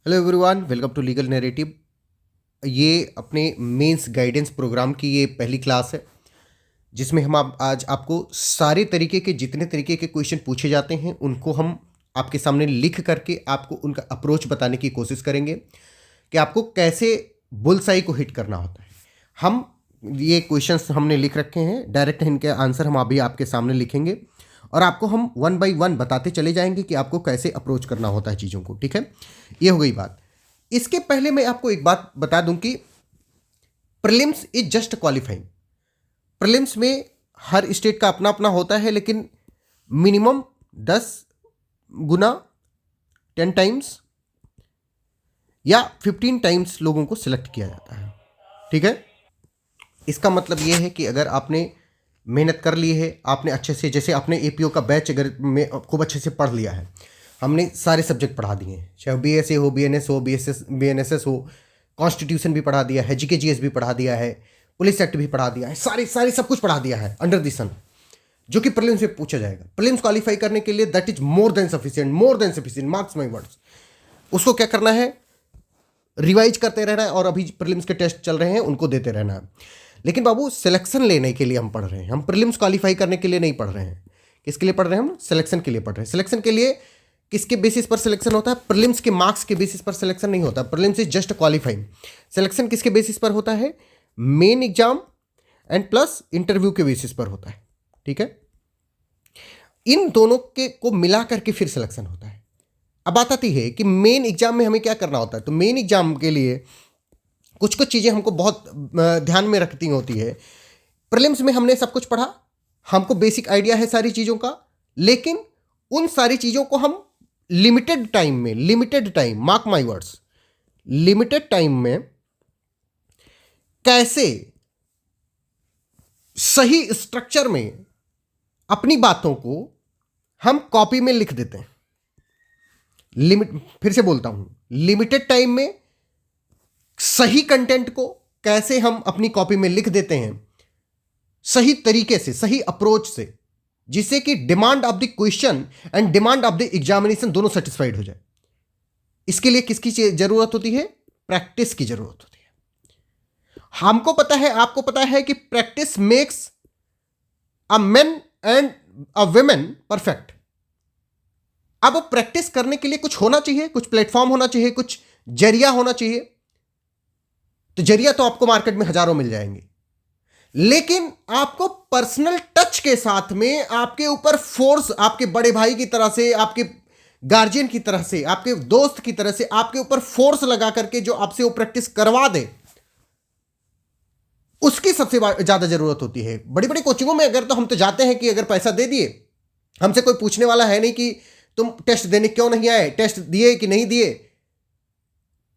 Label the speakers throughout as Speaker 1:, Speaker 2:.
Speaker 1: Hello everyone, welcome to legal narrative. ये अपने mains guidance programme की ये पहली क्लास है जिसमें हम आज आपको सारे तरीके के जितने तरीके के क्वेश्चन पूछे जाते हैं उनको हम आपके सामने लिख करके आपको उनका अप्रोच बताने की कोशिश करेंगे कि आपको कैसे बुलसाई को हिट करना होता है। हम ये क्वेश्चंस हमने लिख रखे हैं, डायरेक्ट इनके आंसर हम अभी आपके सामने लिखेंगे और आपको हम वन बाय वन बताते चले जाएंगे कि आपको कैसे अप्रोच करना होता है चीज़ों को। ठीक है, ये हो गई बात। इसके पहले मैं आपको एक बात बता दूं कि prelims is just qualifying. Prelims में हर स्टेट का अपना अपना होता है, लेकिन मिनिमम 10 गुना 10 टाइम्स या 15 टाइम्स लोगों को सिलेक्ट किया जाता है। ठीक है, इसका मतलब यह है कि अगर आपने मेहनत कर ली है, आपने अच्छे से, जैसे आपने एपीओ का बैच अगर में खूब अच्छे से पढ़ लिया है, हमने सारे सब्जेक्ट पढ़ा दिए हैं, चाहे बीएसए हो, बीएनएस हो, बीएनएसएस हो, कॉन्स्टिट्यूशन भी पढ़ा दिया है, जीकेजीएस भी पढ़ा दिया है, पुलिस एक्ट भी पढ़ा दिया है, सारे सब कुछ पढ़ा दिया है अंडर द सन, जो कि प्रीलिम्स में पूछा जाएगा। प्रीलिम्स क्वालिफाई करने के लिए that is more than sufficient, marks my words. उसको क्या करना है, रिवाइज करते रहना है और अभी प्रीलिम्स के टेस्ट चल रहे हैं उनको देते रहना है। लेकिन बाबू, सिलेक्शन लेने के लिए हम पढ़ रहे हैं, हम प्रीलिम्स क्वालिफाई करने के लिए नहीं पढ़ रहे हैं। किसके लिए पढ़ रहे हैं? हम सिलेक्शन के लिए पढ़ रहे हैं। सिलेक्शन के लिए किसके बेसिस पर सिलेक्शन होता है? प्रीलिम्स के मार्क्स के बेसिस पर सिलेक्शन नहीं होता। Prelims is just qualifying. Selection किसके बेसिस पर होता है? Main exam and plus interview के बेसिस पर होता है। ठीक है, इन दोनों के को मिला करके फिर सिलेक्शन होता है। अब बात आती है कि मेन एग्जाम में हमें क्या करना होता है। तो मेन एग्जाम के लिए कुछ कुछ चीज़ें हमको बहुत ध्यान में रखती होती है। प्रीलिम्स में हमने सब कुछ पढ़ा, हमको बेसिक आइडिया है सारी चीज़ों का, लेकिन उन सारी चीज़ों को हम limited time, mark my words, limited time में कैसे सही स्ट्रक्चर में अपनी बातों को हम कॉपी में लिख देते हैं। फिर से बोलता हूं, लिमिटेड टाइम में सही कंटेंट को कैसे हम अपनी कॉपी में लिख देते हैं, सही तरीके से, सही अप्रोच से, जिससे कि demand of the question and demand of the examination दोनों सेटिस्फाइड हो जाए। इसके लिए किसकी जरूरत होती है? प्रैक्टिस की जरूरत होती है। हमको पता है, आपको पता है कि practice makes a man and a women perfect. अब प्रैक्टिस करने के लिए कुछ होना चाहिए, कुछ प्लेटफॉर्म होना चाहिए, कुछ जरिया होना चाहिए। तो जरिया तो आपको मार्केट में हजारों मिल जाएंगे, लेकिन आपको पर्सनल टच के साथ में आपके ऊपर फोर्स, आपके बड़े भाई की तरह से, आपके गार्जियन की तरह से, आपके दोस्त की तरह से आपके ऊपर फोर्स लगा करके जो आपसे वो प्रैक्टिस करवा दे, उसकी सबसे ज्यादा जरूरत होती है। बड़ी बड़ी कोचिंगों में अगर तो हम तो जाते हैं कि अगर पैसा दे दिए, हमसे कोई पूछने वाला है नहीं कि तुम टेस्ट देने क्यों नहीं आए, टेस्ट दिए कि नहीं दिए,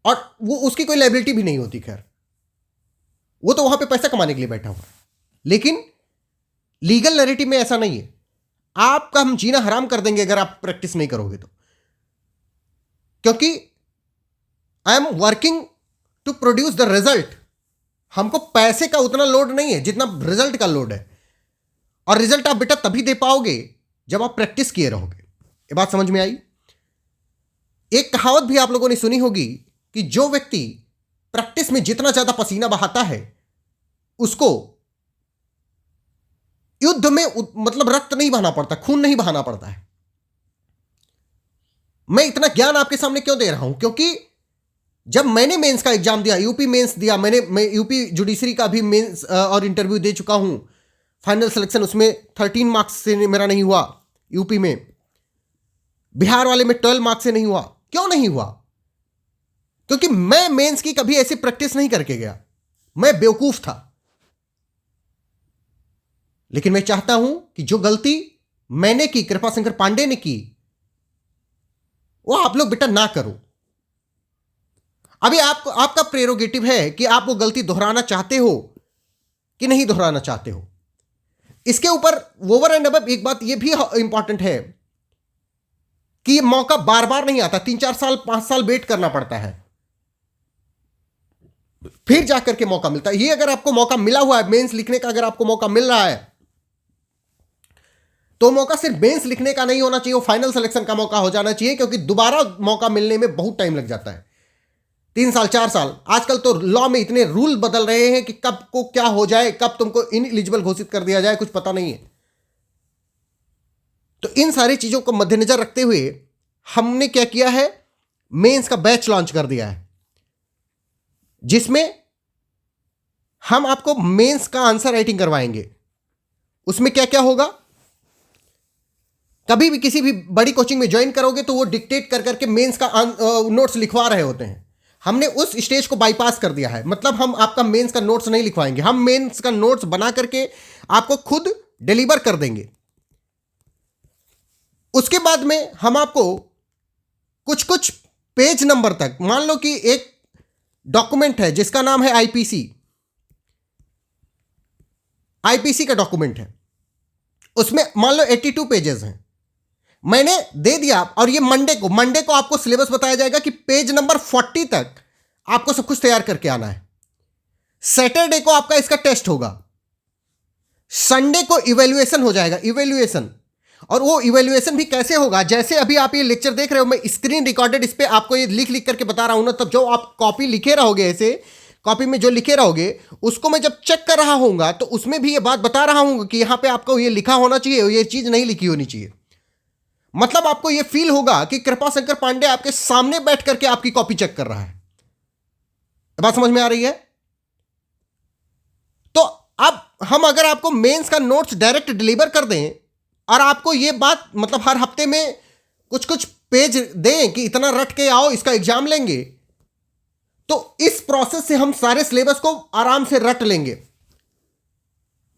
Speaker 1: और वो उसकी कोई लायबिलिटी भी नहीं होती। खैर, वो तो वहां पे पैसा कमाने के लिए बैठा हुआ है। लेकिन लीगल नैरेटिव में ऐसा नहीं है। आपका हम जीना हराम कर देंगे अगर आप प्रैक्टिस नहीं करोगे तो, क्योंकि I am working to produce the result. हमको पैसे का उतना लोड नहीं है जितना रिजल्ट का लोड है, और रिजल्ट आप बेटा तभी दे पाओगे जब आप प्रैक्टिस किए रहोगे। ये बात समझ में आई? एक कहावत भी आप लोगों ने सुनी होगी कि जो व्यक्ति प्रैक्टिस में जितना ज्यादा पसीना बहाता है उसको युद्ध में मतलब रक्त नहीं बहाना पड़ता, खून नहीं बहाना पड़ता है। मैं इतना ज्ञान आपके सामने क्यों दे रहा हूं? क्योंकि जब मैंने मेंस का एग्जाम दिया, यूपी मेंस दिया, मैं यूपी जुडिशरी का भी मेंस और इंटरव्यू दे चुका हूं। फाइनल सिलेक्शन उसमें 13 मार्क्स से मेरा नहीं हुआ यूपी में, बिहार वाले में 12 मार्क्स से नहीं हुआ। क्यों नहीं हुआ? क्योंकि मैं मेंस की कभी ऐसी प्रैक्टिस नहीं करके गया, मैं बेवकूफ था। लेकिन मैं चाहता हूं कि जो गलती मैंने की, कृपाशंकर पांडे ने की, वो आप लोग बेटा ना करो। अभी आपका प्रेरोगेटिव है कि आप वो गलती दोहराना चाहते हो कि नहीं दोहराना चाहते हो। इसके ऊपर ओवर एंड अबव एक बात यह भी इंपॉर्टेंट है कि ये मौका बार बार नहीं आता, 3-4 साल 5 साल वेट करना पड़ता है, फिर जाकर के मौका मिलता है। ये अगर आपको मौका मिला हुआ है मेंस लिखने का, अगर आपको मौका मिल रहा है तो मौका सिर्फ मेंस लिखने का नहीं होना चाहिए, वो फाइनल सिलेक्शन का मौका हो जाना चाहिए, क्योंकि दोबारा मौका मिलने में बहुत टाइम लग जाता है। 3 साल 4 साल। आजकल तो लॉ में इतने रूल बदल रहे हैं कि कब को क्या हो जाए, कब तुमको इनएलिजिबल घोषित कर दिया जाए, कुछ पता नहीं है। तो इन सारी चीजों को मद्देनजर रखते हुए हमने क्या किया है, मेंस का बैच लॉन्च कर दिया है, जिसमें हम आपको मेंस का आंसर राइटिंग करवाएंगे। उसमें क्या क्या होगा, कभी भी किसी भी बड़ी कोचिंग में ज्वाइन करोगे तो वो डिक्टेट कर करके मेंस का नोट्स लिखवा रहे होते हैं। हमने उस स्टेज को बाईपास कर दिया है, मतलब हम आपका मेंस का नोट्स नहीं लिखवाएंगे, हम मेंस का नोट्स बना करके आपको खुद डिलीवर कर देंगे। उसके बाद में हम आपको कुछ कुछ पेज नंबर तक, मान लो कि एक डॉक्यूमेंट है जिसका नाम है आईपीसी का डॉक्यूमेंट है, उसमें मान लो 82 पेजेस हैं, मैंने दे दिया। और ये मंडे को आपको सिलेबस बताया जाएगा कि पेज नंबर 40 तक आपको सब कुछ तैयार करके आना है। सैटरडे को आपका इसका टेस्ट होगा, संडे को इवैल्यूएशन हो जाएगा, इवैल्यूएशन। और वो इवैल्यूएशन भी कैसे होगा, जैसे अभी आप ये लेक्चर देख रहे हो, मैं स्क्रीन रिकॉर्डेड इस पे आपको ये लिख लिख करके बता रहा हूं ना, तब जो आप कॉपी लिखे रहोगे, ऐसे कॉपी में जो लिखे रहोगे उसको मैं जब चेक कर रहा हूंगा तो उसमें भी ये बात बता रहा हूंगा कि यहां पे आपको ये लिखा होना चाहिए, ये चीज नहीं लिखी होनी चाहिए। मतलब आपको ये फील होगा कि कृपा शंकर पांडे आपके सामने बैठ करके आपकी कॉपी चेक कर रहा है। बात समझ में आ रही है? तो अब हम अगर आपको मेंस का नोट्स डायरेक्ट डिलीवर कर दें और आपको ये बात मतलब हर हफ्ते में कुछ कुछ पेज दें कि इतना रट के आओ, इसका एग्जाम लेंगे, तो इस प्रोसेस से हम सारे सिलेबस को आराम से रट लेंगे।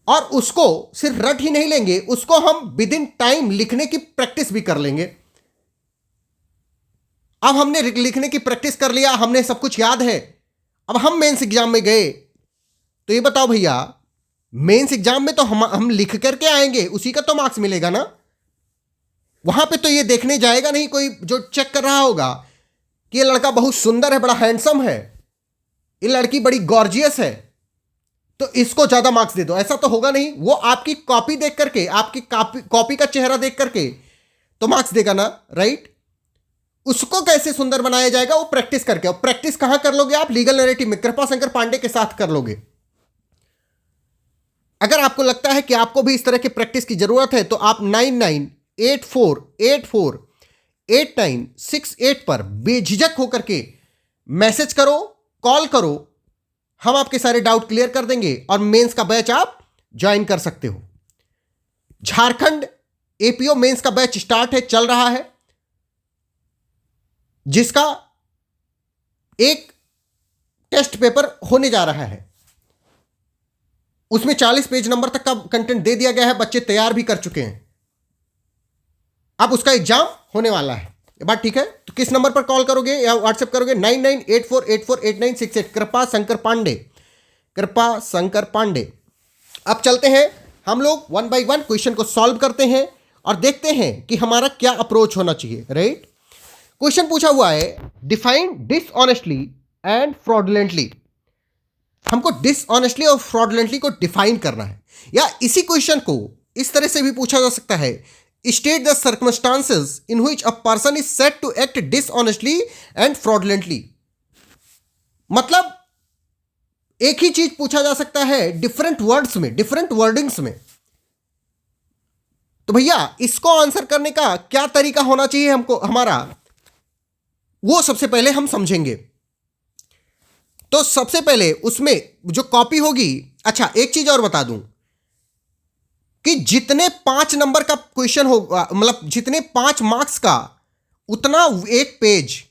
Speaker 1: और उसको सिर्फ रट ही नहीं लेंगे, उसको हम विद इन टाइम लिखने की प्रैक्टिस भी कर लेंगे। अब हमने लिखने की प्रैक्टिस कर लिया, हमने सब कुछ याद है, अब हम मेंस एग्जाम में गए तो ये बताओ भैया, मेंस एग्जाम में तो हम लिख करके आएंगे, उसी का तो मार्क्स मिलेगा ना। वहां पे तो ये देखने जाएगा नहीं कोई जो चेक कर रहा होगा कि ये लड़का बहुत सुंदर है, बड़ा हैंडसम है, ये लड़की बड़ी गॉर्जियस है, तो इसको ज्यादा मार्क्स दे दो, ऐसा तो होगा नहीं। वो आपकी कॉपी देख करके, आपकी कॉपी का चेहरा देख करके तो मार्क्स देगा ना, राइट। उसको कैसे सुंदर बनाया जाएगा, वो प्रैक्टिस करके। और प्रैक्टिस कहां कर लोगे आप? लीगल नैरेटिव में कृपा शंकर पांडे के साथ कर लोगे। अगर आपको लगता है कि आपको भी इस तरह की प्रैक्टिस की जरूरत है तो आप 9984848968 पर बेझिझक होकर के मैसेज करो, कॉल करो, हम आपके सारे डाउट क्लियर कर देंगे और मेंस का बैच आप ज्वाइन कर सकते हो। झारखंड एपीओ मेंस का बैच स्टार्ट है, चल रहा है, जिसका एक टेस्ट पेपर होने जा रहा है। उसमें 40 पेज नंबर तक का कंटेंट दे दिया गया है, बच्चे तैयार भी कर चुके हैं। अब उसका एग्जाम होने वाला है, ये बात ठीक है। तो किस नंबर पर कॉल करोगे या व्हाट्सएप करोगे? 9984848968, कृपा शंकर पांडे, कृपा शंकर पांडे। अब चलते हैं हम लोग 1 बाय 1 क्वेश्चन को सॉल्व करते हैं और देखते हैं कि हमारा क्या अप्रोच होना चाहिए, राइट। क्वेश्चन पूछा हुआ है, डिफाइन डिसऑनेस्टली एंड फ्रॉडुलेंटली। हमको डिसऑनेस्टली और फ्रॉडुलेंटली को डिफाइन करना है। या इसी क्वेश्चन को इस तरह से भी पूछा जा सकता है, state the circumstances in which a person is said to act dishonestly and fraudulently. मतलब एक ही चीज पूछा जा सकता है डिफरेंट वर्ड्स में, डिफरेंट वर्डिंग्स में। तो भैया इसको आंसर करने का क्या तरीका होना चाहिए हमको, हमारा, वो सबसे पहले हम समझेंगे। तो सबसे पहले उसमें जो कॉपी होगी, अच्छा एक चीज और बता दूं कि जितने 5 नंबर का क्वेश्चन होगा, मतलब जितने 5 मार्क्स का, उतना एक page,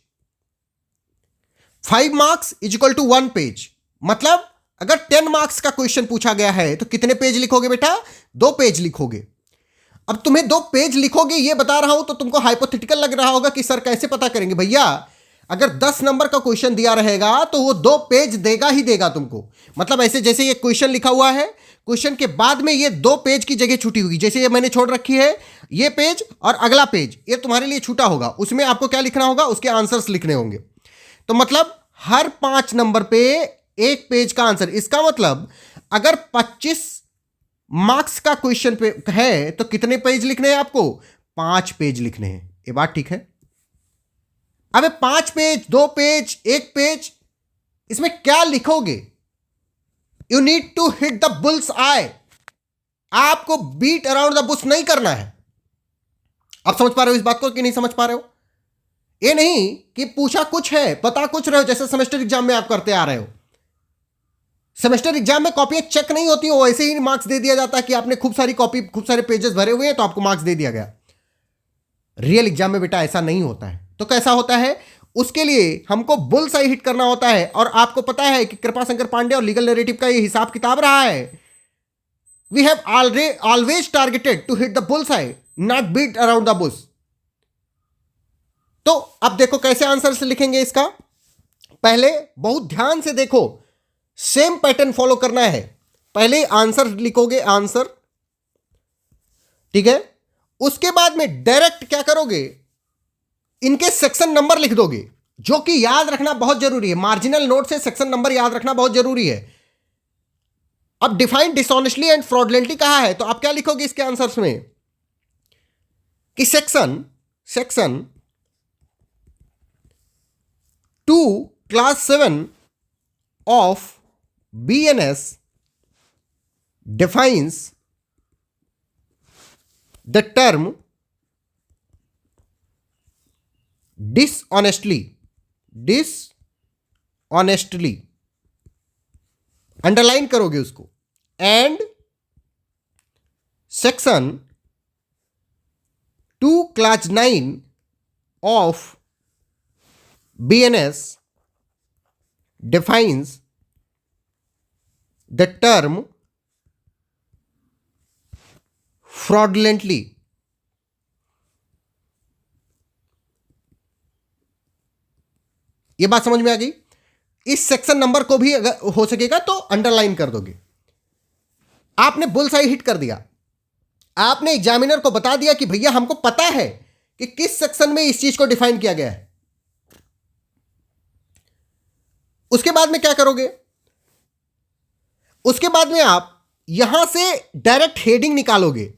Speaker 1: 5 marks is equal to 1 page. मतलब अगर 10 मार्क्स का क्वेश्चन पूछा गया है तो कितने पेज लिखोगे बेटा? 2 पेज लिखोगे। अब तुम्हें 2 पेज लिखोगे ये बता रहा हूं तो तुमको हाइपोथेटिकल लग रहा होगा कि सर कैसे पता करेंगे। भैया अगर 10 नंबर का क्वेश्चन दिया रहेगा तो वो 2 पेज देगा ही देगा तुमको। मतलब ऐसे जैसे ये क्वेश्चन लिखा हुआ है, क्वेश्चन के बाद में ये 2 पेज की जगह छूटी होगी, जैसे ये मैंने छोड़ रखी है, ये पेज और अगला पेज ये तुम्हारे लिए छूटा होगा, उसमें आपको क्या लिखना होगा? उसके आंसर्स लिखने होंगे। तो मतलब हर 5 नंबर पे एक पेज का आंसर। इसका मतलब अगर 25 मार्क्स का क्वेश्चन पे है तो कितने पेज लिखने हैं आपको? 5 पेज लिखने हैं। ये बात ठीक है? अब 5 पेज, 2 पेज, 1 पेज, इसमें क्या लिखोगे? You need to hit the bull's eye. आपको बीट अराउंड द बुश नहीं करना है। आप समझ पा रहे हो इस बात को कि नहीं समझ पा रहे हो? ये नहीं कि पूछा कुछ है बता कुछ रहे हो, जैसे सेमेस्टर एग्जाम में आप करते आ रहे हो। सेमेस्टर एग्जाम में कॉपी चेक नहीं होती हो, ऐसे ही मार्क्स दे दिया जाता है कि आपने खूब सारी कॉपी खूब सारे पेजेस भरे हुए हैं तो आपको मार्क्स दे दिया गया। रियल एग्जाम में बेटा ऐसा नहीं होता है। तो कैसा होता है? उसके लिए हमको बुल्स आई हिट करना होता है। और आपको पता है कि कृपाशंकर पांडे और लीगल नैरेटिव का ये हिसाब किताब रहा है। We have always targeted to hit the bull's eye, not beat around the bush. तो अब देखो कैसे आंसर से लिखेंगे इसका। पहले बहुत ध्यान से देखो, सेम पैटर्न फॉलो करना है। पहले आंसर लिखोगे, आंसर, ठीक है। उसके बाद में डायरेक्ट क्या करोगे, इनके सेक्शन नंबर लिख दोगे, जो कि याद रखना बहुत जरूरी है। मार्जिनल नोट से सेक्शन नंबर याद रखना बहुत जरूरी है। अब डिफाइन डिसऑनेस्टली एंड फ्रॉडलेंटली कहा है, तो आप क्या लिखोगे इसके आंसर्स में कि section 2 class 7 of BNS defines the term dishonestly, underline करोगे उसको। And section 2 clause 9 of BNS defines the term fraudulently। ये बात समझ में आ गई? इस सेक्शन नंबर को भी अगर हो सकेगा तो अंडरलाइन कर दोगे। आपने बुलसाई हिट कर दिया। आपने एग्जामिनर को बता दिया कि भैया हमको पता है कि किस सेक्शन में इस चीज को डिफाइन किया गया है। उसके बाद में क्या करोगे? उसके बाद में आप यहां से डायरेक्ट हेडिंग निकालोगे,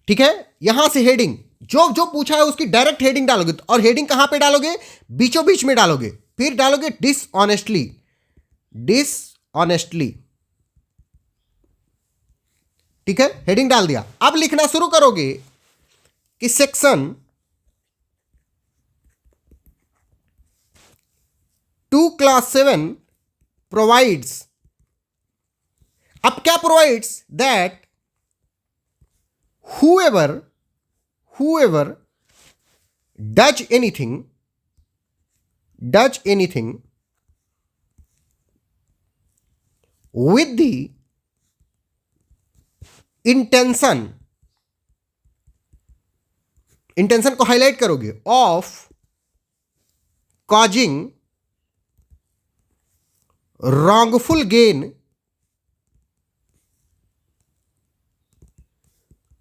Speaker 1: ठीक है। यहां से हेडिंग जो जो पूछा है उसकी डायरेक्ट हेडिंग डालोगे। और हेडिंग कहां पे डालोगे? बीचों बीच में डालोगे। फिर डालोगे डिसऑनेस्टली, ठीक है। हेडिंग डाल दिया। अब लिखना शुरू करोगे कि सेक्शन 2 क्लास 7 प्रोवाइड्स। अब क्या provides? That whoever does anything with the intention को हाईलाइट करोगे, of causing wrongful gain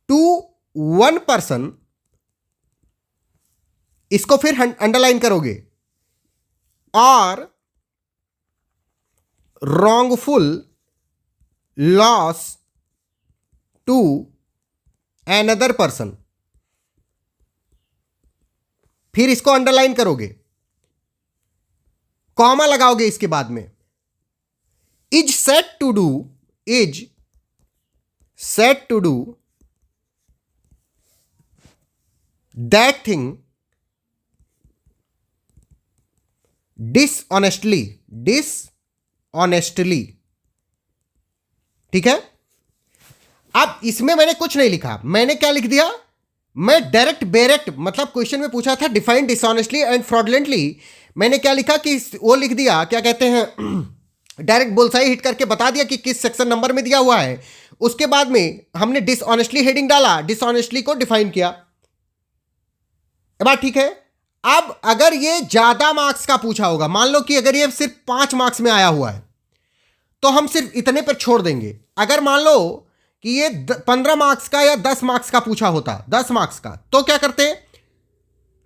Speaker 1: to one person, इसको फिर अंडरलाइन करोगे, और wrongful loss to another person, फिर इसको अंडरलाइन करोगे, कॉमा लगाओगे इसके बाद में। Is set to do that thing dishonestly, ठीक है। अब इसमें मैंने कुछ नहीं लिखा। मैंने क्या लिख दिया? मैं डायरेक्ट मतलब क्वेश्चन में पूछा था डिफाइन डिसऑनेस्टली एंड फ्रॉडलेंटली, मैंने क्या लिखा कि वो लिख दिया, क्या कहते हैं, डायरेक्ट बुलसाई हिट करके बता दिया कि किस सेक्शन नंबर में दिया हुआ है। उसके बाद में हमने डिसऑनेस्टली हेडिंग डाला, डिसऑनेस्टली को डिफाइन किया। बात ठीक है। अब अगर ये ज्यादा मार्क्स का पूछा होगा, मान लो कि अगर ये सिर्फ 5 मार्क्स में आया हुआ है तो हम सिर्फ इतने पर छोड़ देंगे। अगर मान लो कि ये 15 मार्क्स का या 10 मार्क्स का पूछा होता, 10 मार्क्स का, तो क्या करते?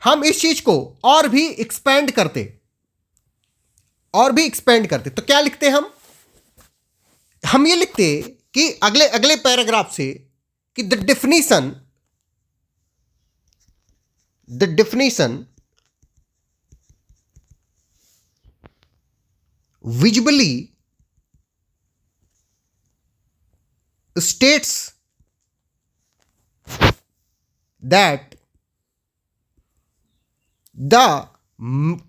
Speaker 1: हम इस चीज को और भी एक्सपेंड करते। तो क्या लिखते हम ये लिखते कि अगले पैराग्राफ से कि the definition visibly states that the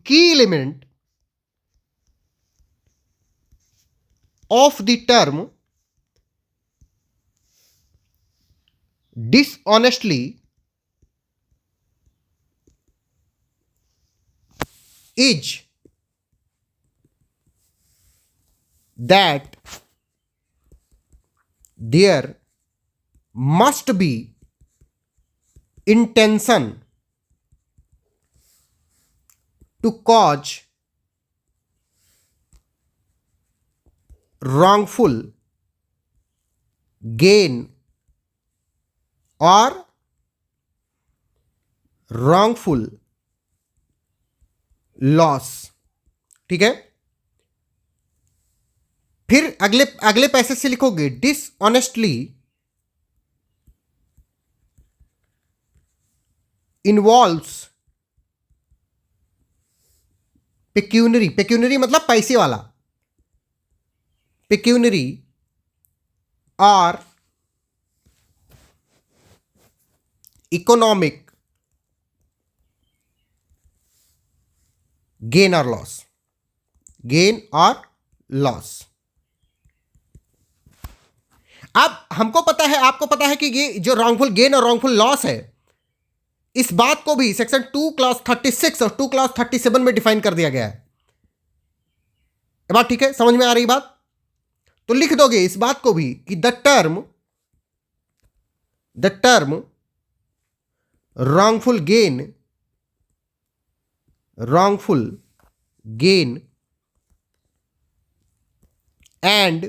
Speaker 1: key element of the term dishonestly is that there must be intention to cause wrongful gain or wrongful loss। ठीक है, फिर अगले अगले पैसेज से लिखोगे डिसऑनेस्टली इन्वॉल्व्स पेक्यूनरी, पेक्यूनरी मतलब पैसे वाला, पेक्यूनरी और इकोनॉमिक गेन और लॉस, गेन और लॉस। अब हमको पता है, आपको पता है कि ये जो रॉन्गफुल गेन और रॉन्गफुल लॉस है, इस बात को भी सेक्शन 2 क्लास 36 और 2 क्लास 37 में डिफाइन कर दिया गया है। ये बात ठीक है, समझ में आ रही बात? तो लिख दोगे इस बात को भी कि the term wrongful gain and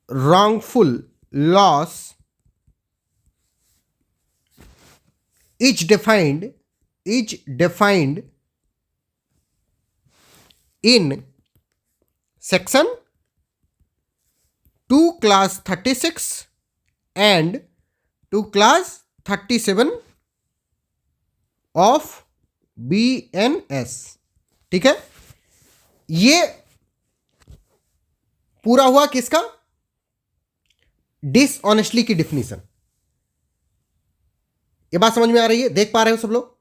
Speaker 1: wrongful loss is defined in section 2 class 36 and 2 class 37 of BNS। ठीक है, ये पूरा हुआ किसका? डिसऑनेस्टली की डिफिनीशन। ये बात समझ में आ रही है? देख पा रहे हो सब लोग?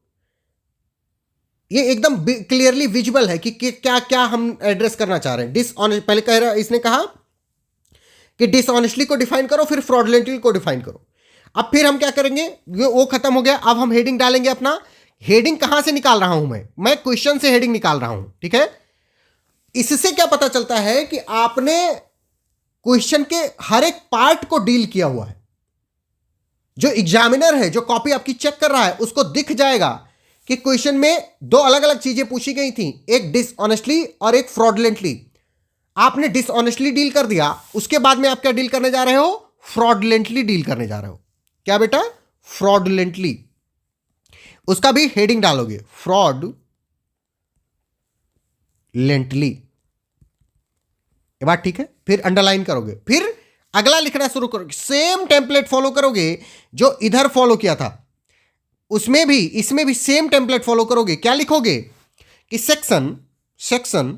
Speaker 1: ये एकदम क्लियरली विजिबल है कि क्या क्या हम एड्रेस करना चाह रहे हैं। डिसऑनेस्ट पहले कह रहा, इसने कहा कि डिसऑनेस्टली को डिफाइन करो, फिर फ्रॉडलेंटली को डिफाइन करो। अब फिर हम क्या करेंगे, वो खत्म हो गया, अब हम हेडिंग डालेंगे अपना। हेडिंग कहां से निकाल रहा हूं मैं क्वेश्चन से हेडिंग निकाल रहा हूं। ठीक है, इससे क्या पता चलता है कि आपने क्वेश्चन के हर एक पार्ट को डील किया हुआ है। जो एग्जामिनर है, जो कॉपी आपकी चेक कर रहा है, उसको दिख जाएगा कि क्वेश्चन में दो अलग अलग चीजें पूछी गई थी, एक डिसऑनेस्टली और एक फ्रॉडलेंटली। आपने डिसऑनेस्टली डील कर दिया, उसके बाद में आप क्या डील करने जा रहे हो? फ्रॉडलेंटली डील करने जा रहे हो। क्या बेटा? फ्रॉडलेंटली। उसका भी हेडिंग डालोगे, फ्रॉडलेंटली। ये बात ठीक है? फिर अंडरलाइन करोगे, फिर अगला लिखना शुरू करोगे, सेम टेम्पलेट फॉलो करोगे जो इधर फॉलो किया था, उसमें भी इसमें भी सेम टेम्पलेट फॉलो करोगे। क्या लिखोगे कि section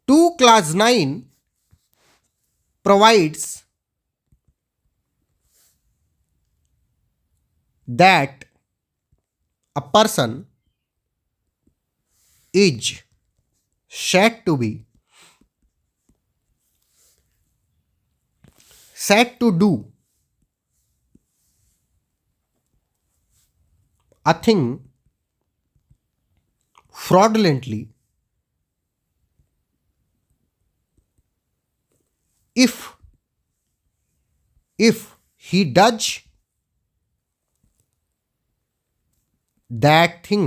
Speaker 1: 2 class 9 provides that a person is said to do a thing fraudulently if he does that thing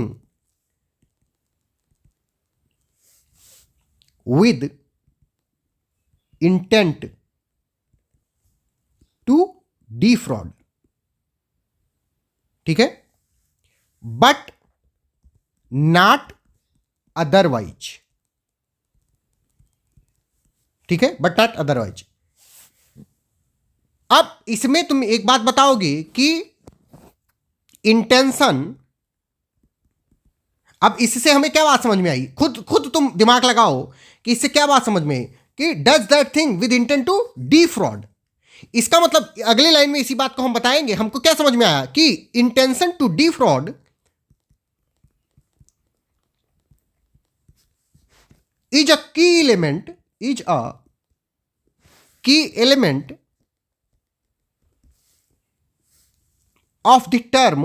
Speaker 1: with intent to defraud। ठीक है, बट नॉट अदरवाइज। ठीक है, बट नॉट अदरवाइज। अब इसमें तुम एक बात बताओगे कि इंटेंशन, अब इससे हमें क्या बात समझ में आई, खुद खुद तुम दिमाग लगाओ कि इससे क्या बात समझ में आई कि does that thing with intent to defraud. इसका मतलब अगली लाइन में इसी बात को हम बताएंगे। हमको क्या समझ में आया कि intention to defraud is a key element, is a key element of the term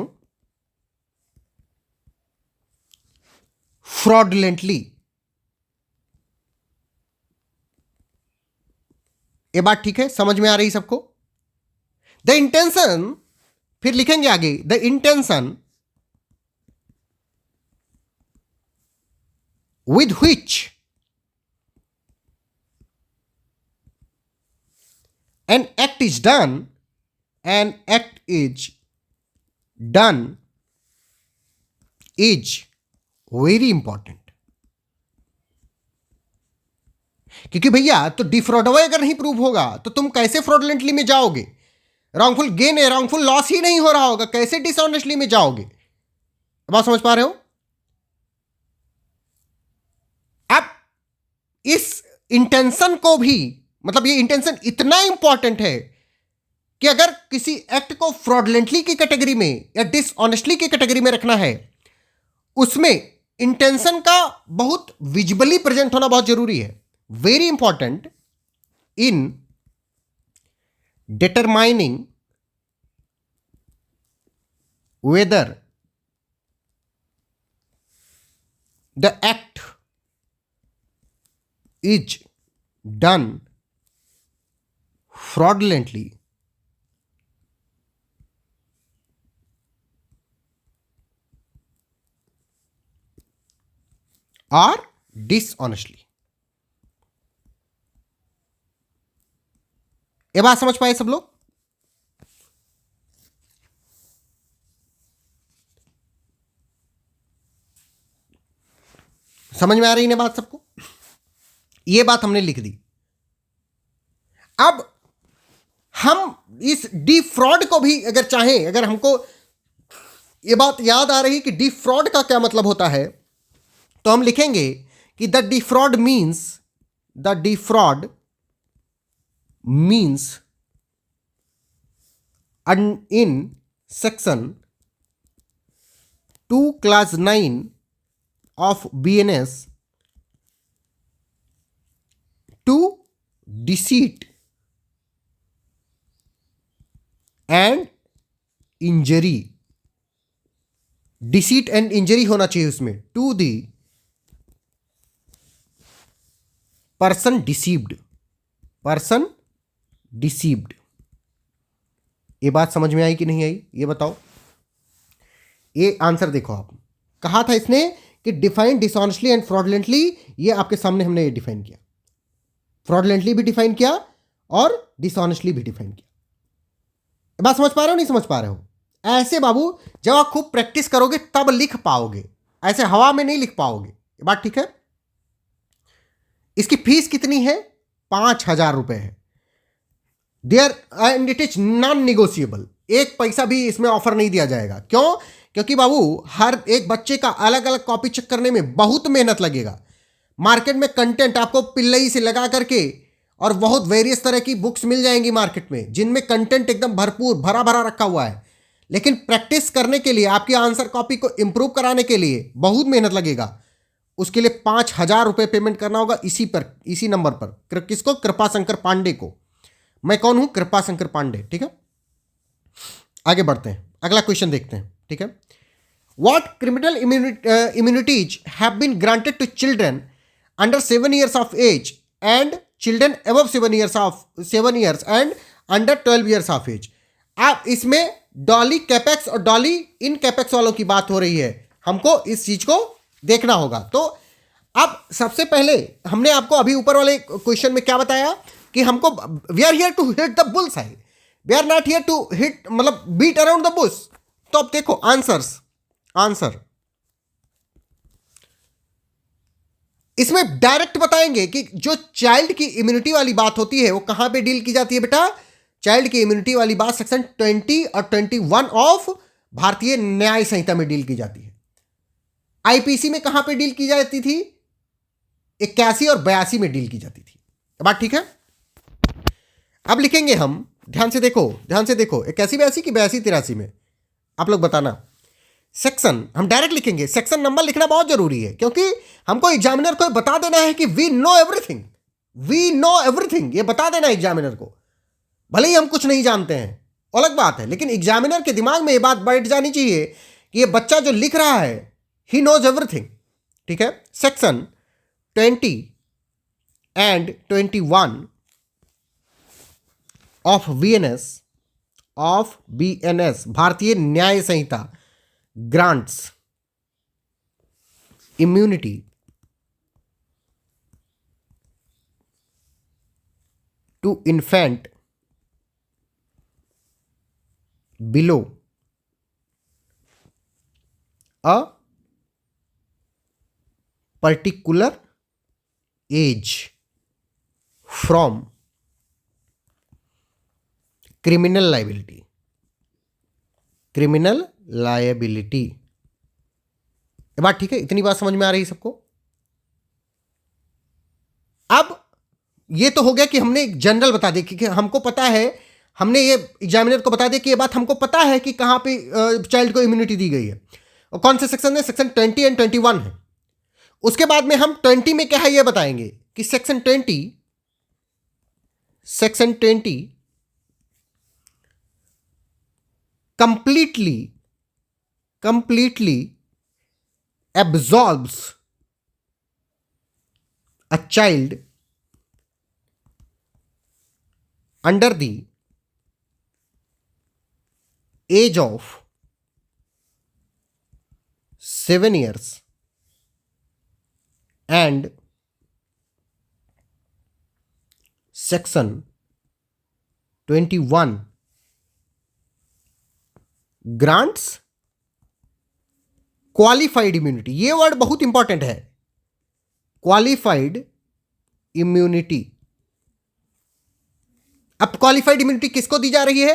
Speaker 1: fraudulently। ये बात ठीक है, समझ में आ रही सबको? द इंटेंशन, फिर लिखेंगे आगे, the intention with which an act is done, an act is done is very important। क्योंकि भैया तो डिफ्रॉडवे अगर नहीं प्रूव होगा तो तुम कैसे फ्रॉडलेंटली में जाओगे? रॉन्गफुल गेन है, रॉन्गफुल लॉस ही नहीं हो रहा होगा, कैसे डिसऑनेस्टली में जाओगे? बात समझ पा रहे हो? अब इस इंटेंशन को भी, मतलब ये इंटेंशन इतना इंपॉर्टेंट है कि अगर किसी एक्ट को फ्रॉडलेंटली की कैटेगरी में या डिसऑनेस्टली की कैटेगरी में रखना है, उसमें इंटेंशन का बहुत विजिबली प्रेजेंट होना बहुत जरूरी है। Very important in determining whether the act is done fraudulently और डिसऑनेस्टली। ये बात समझ पाए सब लोग? समझ में आ रही है बात सबको? ये बात हमने लिख दी। अब हम इस डिफ्रॉड को भी अगर चाहें, अगर हमको ये बात याद आ रही कि डिफ्रॉड का क्या मतलब होता है, तो हम लिखेंगे कि the defraud means in section 2 clause 9 of BNS to deceit and injury. Deceit and injury होना चाहिए उसमें, टू दी पर्सन डिसीव्ड। ये बात समझ में आई कि नहीं आई, ये बताओ? ये आंसर देखो, आप कहा था इसने कि डिफाइन डिसऑनेस्टली एंड फ्रॉडलेंटली। ये आपके सामने हमने ये डिफाइन किया, फ्रॉडलेंटली भी डिफाइन किया और डिसऑनेस्टली भी डिफाइन किया। बात समझ पा रहे हो, नहीं समझ पा रहे हो? ऐसे बाबू जब आप खूब प्रैक्टिस करोगे तब लिख पाओगे, ऐसे हवा में नहीं लिख पाओगे। ये बात ठीक है? इसकी फीस कितनी है? 5,000 रुपए है। There and it is non negotiable. एक पैसा भी इसमें ऑफर नहीं दिया जाएगा। क्यों? क्योंकि बाबू हर एक बच्चे का अलग अलग कॉपी चेक करने में बहुत मेहनत लगेगा। मार्केट में कंटेंट आपको पिल्लई से लगा करके और बहुत वेरियस तरह की बुक्स मिल जाएंगी मार्केट में, जिनमें कंटेंट एकदम भरपूर भरा भरा रखा हुआ है। लेकिन प्रैक्टिस करने के लिए, आपकी आंसर कॉपी को इंप्रूव कराने के लिए बहुत मेहनत लगेगा। उसके लिए 5,000 रुपये पेमेंट करना होगा इसी नंबर पर। किसको? कृपा शंकर पांडे को। मैं कौन हूं? कृपा शंकर पांडे। ठीक है, आगे बढ़ते हैं, अगला क्वेश्चन देखते हैं। ठीक है, what criminal immunities have been granted to children under 7 years of age and children above 7 years and under 12 years of age। आप इसमें डॉली कैपेक्स और डॉली इन कैपेक्स वालों की बात हो रही है, हमको इस चीज को देखना होगा। तो अब सबसे पहले हमने आपको अभी ऊपर वाले क्वेश्चन में क्या बताया कि हमको we are here to hit the bull's eye, we are not here to hit, मतलब बीट अराउंड द बुश। तो अब देखो आंसर इसमें डायरेक्ट बताएंगे कि जो चाइल्ड की इम्यूनिटी वाली बात होती है वो कहां पे डील की जाती है बेटा? चाइल्ड की इम्यूनिटी वाली बात सेक्शन 20 और 21 ऑफ भारतीय न्याय संहिता में डील की जाती है। आईपीसी में कहां पे डील की जाती थी? 81 और 82 में डील की जाती थी। बात ठीक है? अब लिखेंगे हम, ध्यान से देखो, ध्यान से देखो, 81 82 की 82 83 में, आप लोग बताना। सेक्शन हम डायरेक्ट लिखेंगे, सेक्शन नंबर लिखना बहुत जरूरी है, क्योंकि हमको एग्जामिनर को बता देना है कि we know everything, we know everything, ये बता देना एग्जामिनर को। भले ही हम कुछ नहीं जानते हैं, अलग बात है, लेकिन एग्जामिनर के दिमाग में ये बात बैठ जानी चाहिए कि ये बच्चा जो लिख रहा है ही नोज एवरीथिंग। ठीक है? Section 20 and 21 of B N S Bharatiya Nyaya Sanhita grants immunity to infant below a particular age from criminal liability. Criminal liability, ये बात ठीक है? इतनी बात समझ में आ रही है सबको? अब ये तो हो गया कि हमने एक जनरल बता दिया कि हमको पता है, हमने ये एग्जामिनर को बता दिया कि ये बात हमको पता है कि कहां पे चाइल्ड को इम्यूनिटी दी गई है और कौन से सेक्शन है, सेक्शन 20 एंड 21 है। उसके बाद में हम 20 में क्या है ये बताएंगे कि section 20 completely absolves a child under the age of 7 years and section 21 grants qualified immunity. ये वर्ड बहुत इंपॉर्टेंट है, क्वालिफाइड इम्यूनिटी। अब क्वालिफाइड इम्यूनिटी किसको दी जा रही है?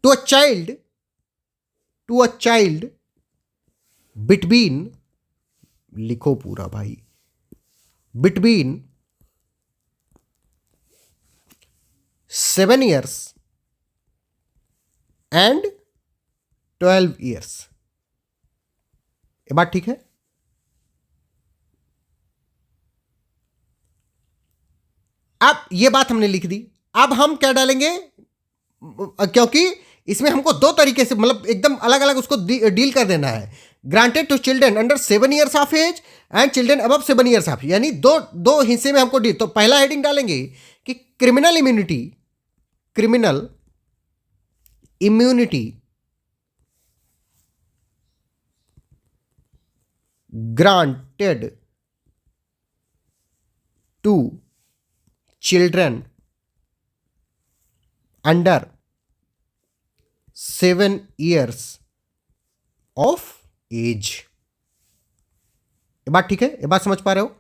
Speaker 1: टू अ चाइल्ड बिटवीन, लिखो पूरा भाई, बिटवीन 7 years एंड 12 years। ये बात ठीक है? अब ये बात हमने लिख दी। अब हम क्या डालेंगे, क्योंकि इसमें हमको दो तरीके से, मतलब एकदम अलग अलग उसको डील कर देना है। Granted to children under 7 years of age and children above 7 years of, यानी दो हिस्से में हमको डील। तो पहला हेडिंग डालेंगे कि criminal immunity granted to children under 7 years of age। ये बात ठीक है? ये बात समझ पा रहे हो?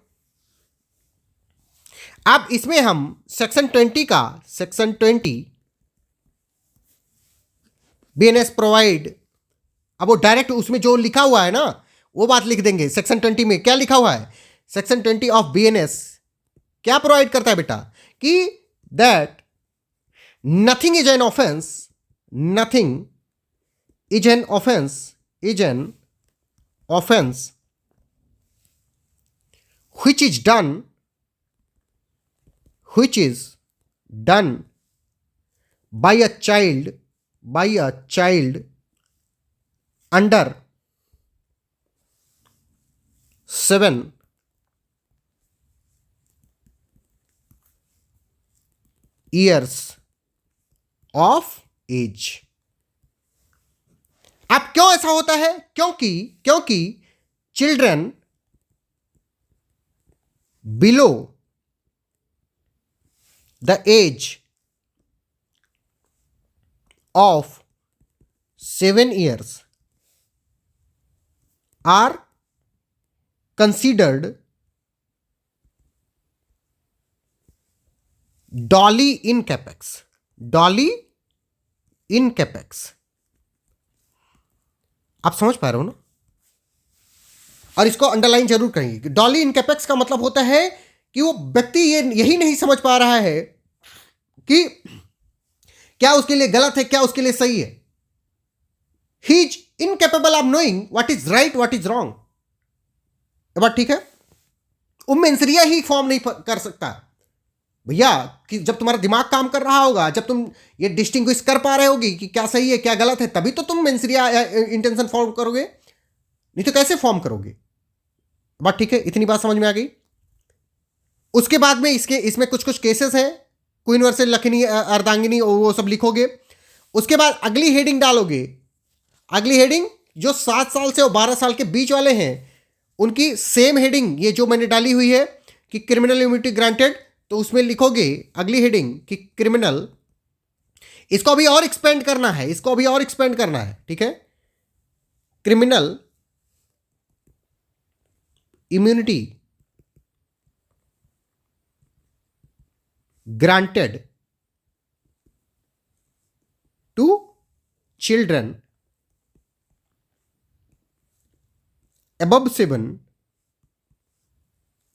Speaker 1: अब इसमें हम सेक्शन 20 बीएनएस प्रोवाइड, अब वो डायरेक्ट उसमें जो लिखा हुआ है ना वो बात लिख देंगे। सेक्शन 20 में क्या लिखा हुआ है? सेक्शन 20 ऑफ बीएनएस क्या प्रोवाइड करता है बेटा? कि that nothing is an offence which is done by a child under 7 years of age। अब क्यों ऐसा होता है? क्योंकि children below the age of 7 years are considered dolly in capex। आप समझ पा रहे हो ना? और इसको अंडरलाइन जरूर करेंगे। डॉली इनकैपेक्स का मतलब होता है कि वो व्यक्ति यही नहीं समझ पा रहा है कि क्या उसके लिए गलत है, क्या उसके लिए सही है। He is incapable of knowing what is right, what is wrong. ये बात ठीक है? वो मेंसरिया ही फॉर्म नहीं कर सकता भैया। कि जब तुम्हारा दिमाग काम कर रहा होगा, जब तुम ये डिस्टिंग्विश कर पा रहे होगी कि क्या सही है क्या गलत है, तभी तो तुम मेंसरिया इंटेंशन फॉर्म करोगे, नहीं तो कैसे फॉर्म करोगे। बात ठीक है? इतनी बात समझ में आ गई। उसके बाद में इसमें कुछ कुछ केसेस हैं, क्वीन वर्सेस लखनी अर्धांगिनी, वो सब लिखोगे। उसके बाद अगली हेडिंग डालोगे। अगली हेडिंग जो 7 साल से और 12 साल के बीच वाले हैं उनकी सेम हेडिंग ये जो मैंने डाली हुई है कि क्रिमिनल इम्यूनिटी ग्रांटेड, तो उसमें लिखोगे अगली हेडिंग कि क्रिमिनल, इसको अभी और एक्सपेंड करना है, इसको अभी और एक्सपेंड करना है, ठीक है। Criminal immunity granted to children above 7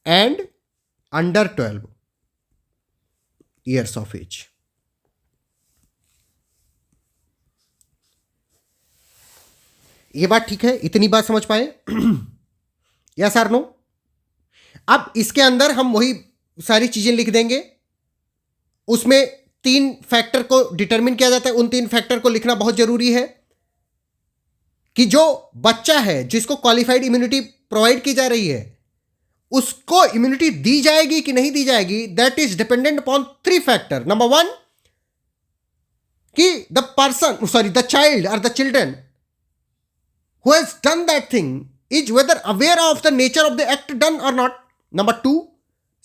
Speaker 1: and under 12 years of age। ये बात ठीक है? इतनी बात समझ पाए? यस और नो? अब इसके अंदर हम वही सारी चीजें लिख देंगे। उसमें 3 फैक्टर को डिटरमिन किया जाता है। उन 3 फैक्टर को लिखना बहुत जरूरी है कि जो बच्चा है जिसको क्वालिफाइड इम्यूनिटी प्रोवाइड की जा रही है उसको इम्यूनिटी दी जाएगी कि नहीं दी जाएगी, that is dependent upon 3 factor. Number 1 कि द चाइल्ड और the children who has done that thing is whether aware of the nature of the act done और not. Number 2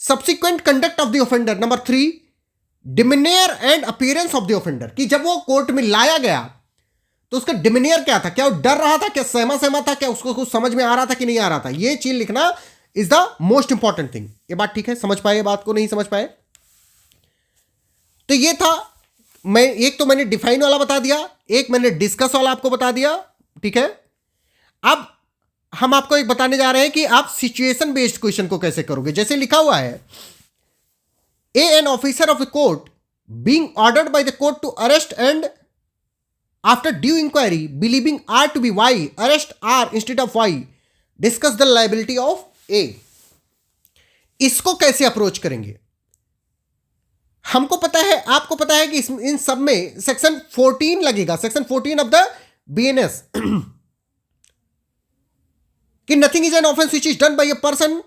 Speaker 1: subsequent conduct of the offender. Number 3 demeanour and appearance of the offender, कि जब वो court में लाया गया तो उसका डिमिनियर क्या था, क्या वो डर रहा था, क्या सहमा था, क्या उसको कुछ समझ में आ रहा था कि नहीं आ रहा था। ये चीज लिखना is the most important thing. ये बात ठीक है? समझ पाए बात को? नहीं समझ पाए? तो ये था, मैं एक तो मैंने डिफाइन वाला बता दिया, एक मैंने डिस्कस वाला आपको बता दिया, ठीक है। अब हम आपको एक बताने जा रहे हैं कि आप सिचुएशन बेस्ड क्वेश्चन को कैसे करोगे। जैसे लिखा हुआ है, an officer of the court being ordered by the court to arrest and after due inquiry believing R to be Y arrest R instead of Y, discuss the liability of A। इसको कैसे approach करेंगे? हमको पता है, आपको पता है कि इन सब में सेक्शन 14 लगेगा, सेक्शन 14 ऑफ द BNS कि nothing is an offence which is done by a person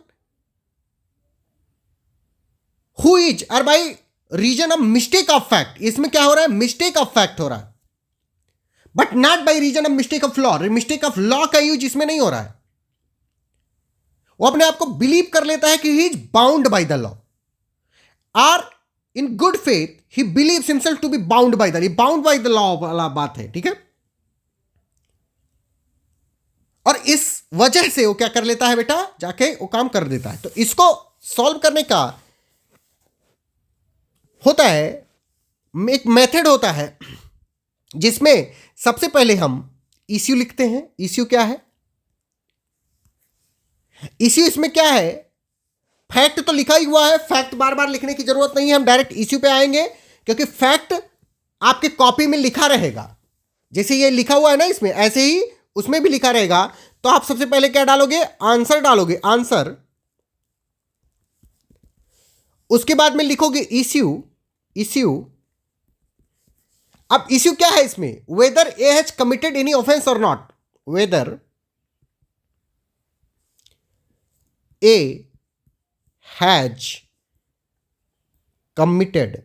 Speaker 1: who is और by reason of mistake of fact. इसमें क्या हो रहा है? मिस्टेक ऑफ फैक्ट हो रहा है, but not by reason of mistake of law. Mistake of law का यूज इसमें नहीं हो रहा है। वो अपने आप को बिलीव कर लेता है कि he is bound by the law, और in good faith he believes himself to be bound by the law वाला बात है, ठीक है। और इस वजह से वो क्या कर लेता है बेटा, जाके वो काम कर देता है। तो इसको सॉल्व करने का होता है, एक मेथड होता है जिसमें सबसे पहले हम इश्यू लिखते हैं। इश्यू क्या है? इश्यू इसमें क्या है? फैक्ट तो लिखा ही हुआ है, फैक्ट बार बार लिखने की जरूरत नहीं है, हम डायरेक्ट इश्यू पे आएंगे क्योंकि फैक्ट आपके कॉपी में लिखा रहेगा। जैसे ये लिखा हुआ है ना इसमें, ऐसे ही उसमें भी लिखा रहेगा। तो आप सबसे पहले क्या डालोगे? आंसर डालोगे, आंसर। उसके बाद में लिखोगे इश्यू। अब इश्यू क्या है इसमें? Whether A has committed any offence और not. Whether A has committed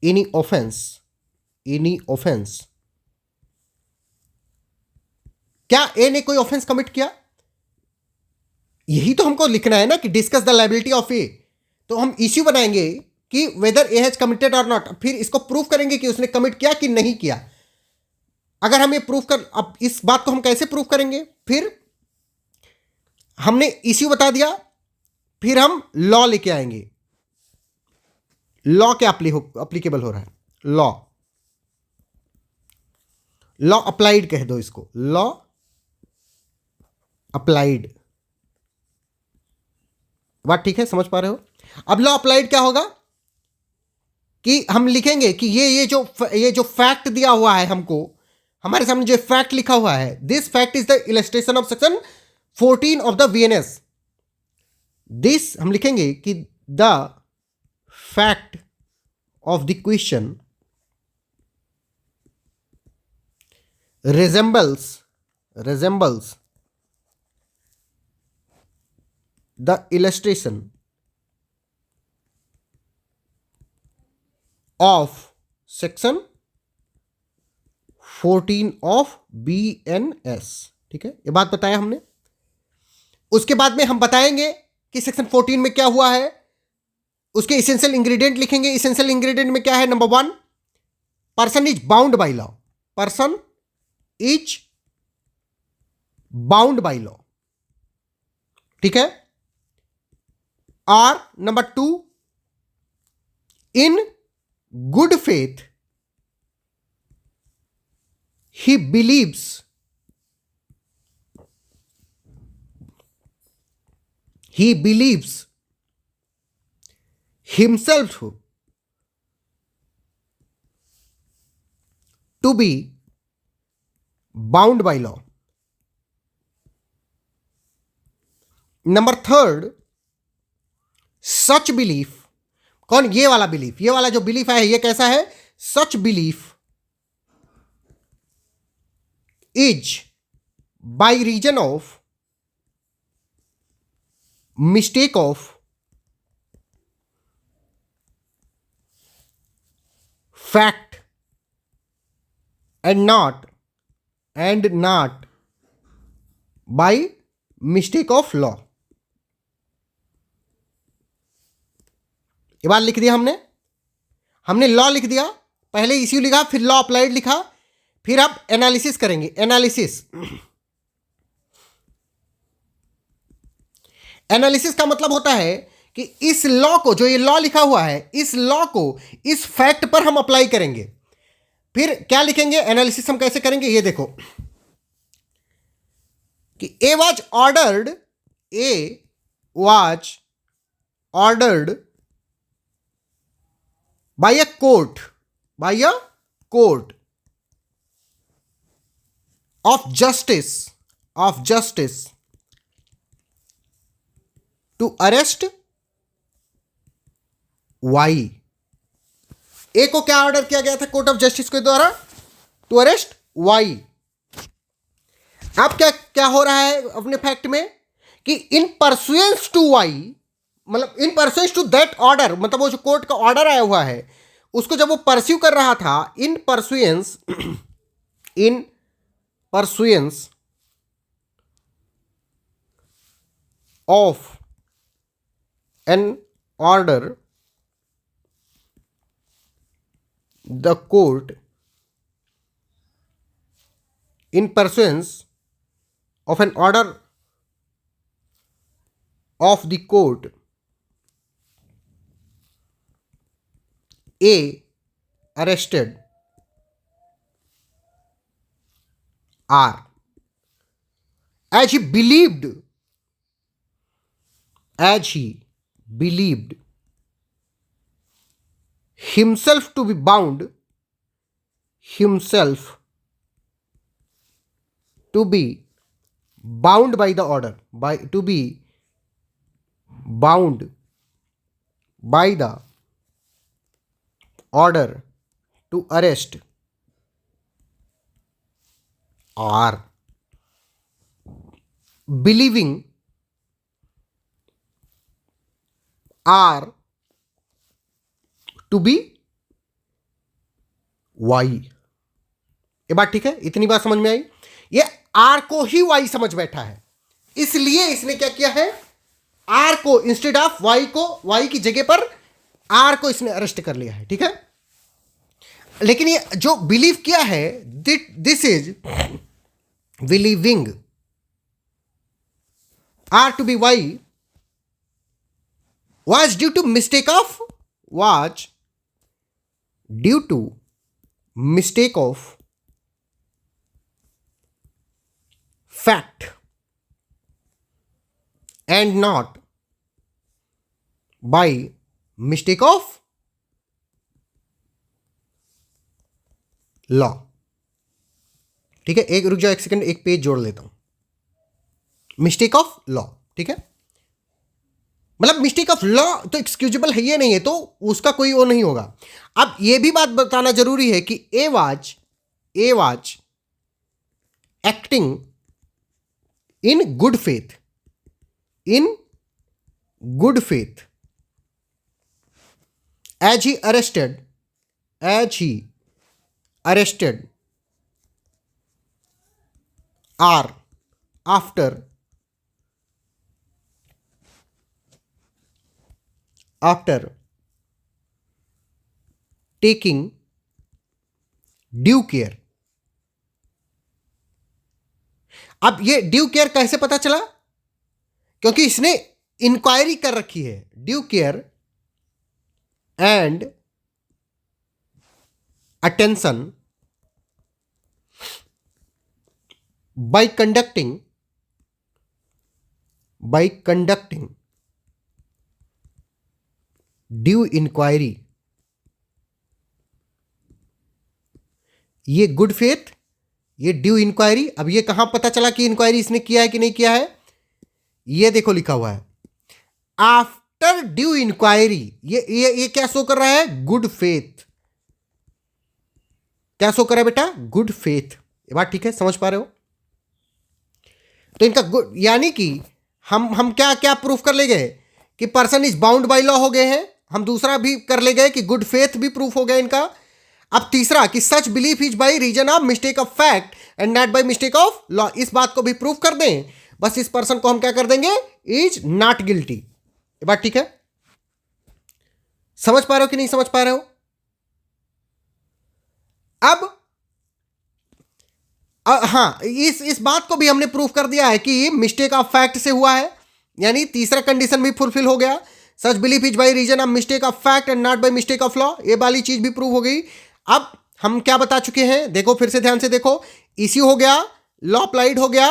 Speaker 1: any offence. क्या ए ने कोई ऑफेंस कमिट किया? यही तो हमको लिखना है ना कि डिस्कस द लायबिलिटी ऑफ ए। तो हम इश्यू बनाएंगे कि वेदर ए हैज कमिटेड और नॉट, फिर इसको प्रूव करेंगे कि उसने कमिट किया कि नहीं किया। अगर हम ये प्रूव कर, अब इस बात को हम कैसे प्रूव करेंगे? फिर हमने इश्यू बता दिया, फिर हम लॉ लेके आएंगे। लॉ क्या अप्लीकेबल हो रहा है? लॉ लॉ अप्लाइड कह दो इसको, लॉ अप्लाइड। बात ठीक है, समझ पा रहे हो? अब लॉ अप्लाइड क्या होगा कि हम लिखेंगे कि ये जो फैक्ट दिया हुआ है हमको, हमारे सामने जो फैक्ट लिखा हुआ है, this fact is the illustration of section 14 of the VNS. This हम लिखेंगे कि the fact of the question resembles the illustration of section 14 of BNS। ठीक है, ये बात बताया हमने। उसके बाद में हम बताएंगे कि सेक्शन 14 में क्या हुआ है, उसके इसेंशियल इंग्रेडिएंट लिखेंगे। इसेंशियल इंग्रेडिएंट में क्या है? Number 1, person is bound by law, person is bound by law. ठीक है। और number 2, in good faith he believes himself to be bound by law. Number 3, such belief, कौन? ये वाला बिलीफ, ये वाला जो बिलीफ है ये कैसा है? such belief is by reason of mistake of fact and not by mistake of law। ये बात लिख दिया हमने लॉ लिख दिया, पहले इश्यू लिखा, फिर लॉ अप्लाइड लिखा, फिर आप एनालिसिस करेंगे। एनालिसिस का मतलब होता है कि इस लॉ को, जो ये लॉ लिखा हुआ है, इस लॉ को इस फैक्ट पर हम अप्लाई करेंगे। फिर क्या लिखेंगे? एनालिसिस हम कैसे करेंगे ये देखो कि A was ordered bye a court of justice to arrest Y। ए को क्या ऑर्डर किया गया था कोर्ट ऑफ जस्टिस के द्वारा? To arrest Y। अब क्या हो रहा है अपने फैक्ट में कि इन परसुएंस टू Y, मतलब in pursuance to that order, मतलब वो जो कोर्ट का ऑर्डर आया हुआ है उसको जब वो परस्यू कर रहा था, इन pursuance of an order, the court, in pursuance of an order of the court, A arrested R as he believed himself to be bound by the order, to be bound by the order to arrest R, believing R to be Y। ये बात ठीक है? इतनी बात समझ में आई? ये R को ही Y समझ बैठा है, इसलिए इसने क्या किया है? R को इंस्टेड ऑफ Y की जगह पर R को इसने अरेस्ट कर लिया है। ठीक है, लेकिन ये जो बिलीव किया है, this is believing R to be Y was due to mistake of fact and not by mistake of law. ठीक है, एक रुक जाओ, एक सेकंड, एक पेज जोड़ लेता हूं. मिस्टेक ऑफ लॉ, ठीक है, मतलब मिस्टेक ऑफ लॉ तो एक्सक्यूजेबल है, ये नहीं है तो उसका कोई वो नहीं होगा. अब ये भी बात बताना जरूरी है कि A was acting in good faith, in good faith as he arrested or after taking due care. अब ये ड्यू केयर कैसे पता चला? क्योंकि इसने इंक्वायरी कर रखी है. Due care and attention by conducting due inquiry. ये गुड फेथ, ये ड्यू इंक्वायरी. अब ये कहां पता चला कि इंक्वायरी इसने किया है कि नहीं किया है? ये देखो लिखा हुआ है आफ्टर ड्यू इंक्वायरी. ये क्या शो कर रहा है? Good faith. क्या शो कर रहा है बेटा? Good faith. ये बात ठीक है, समझ पा रहे हो? तो इनका गुड यानी कि हम क्या क्या प्रूफ कर ले गए कि person is bound by law हो गए हैं. हम दूसरा भी कर ले गए कि गुड फेथ भी प्रूफ हो गया इनका. अब तीसरा कि such belief is by reason of mistake of fact and not by mistake of law. इस बात को भी प्रूफ कर दें, बस इस पर्सन को हम क्या कर देंगे? Is not guilty. ये बात ठीक है? समझ पा रहे हो कि नहीं समझ पा रहे हो? अब हाँ, इस बात को भी हमने प्रूफ कर दिया है कि मिस्टेक ऑफ फैक्ट से हुआ है, यानी तीसरा कंडीशन भी फुलफिल हो गया. Such belief is by reason of mistake of fact and not by mistake of law. ये वाली चीज भी प्रूव हो गई. अब हम क्या बता चुके हैं? देखो फिर से ध्यान से देखो. इश्यू हो गया, लॉ अप्लाइड हो गया,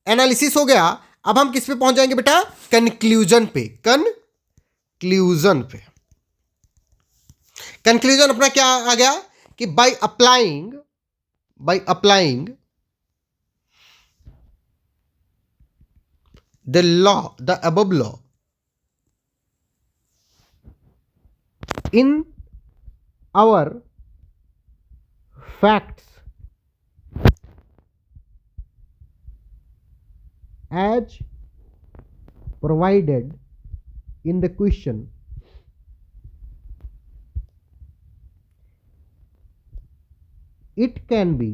Speaker 1: एनालिसिस हो गया. अब हम किस पे पहुंच जाएंगे बेटा? कंक्लूजन पे. कंक्लूजन अपना क्या आ गया कि by applying the above law in our facts as provided in the question, it can be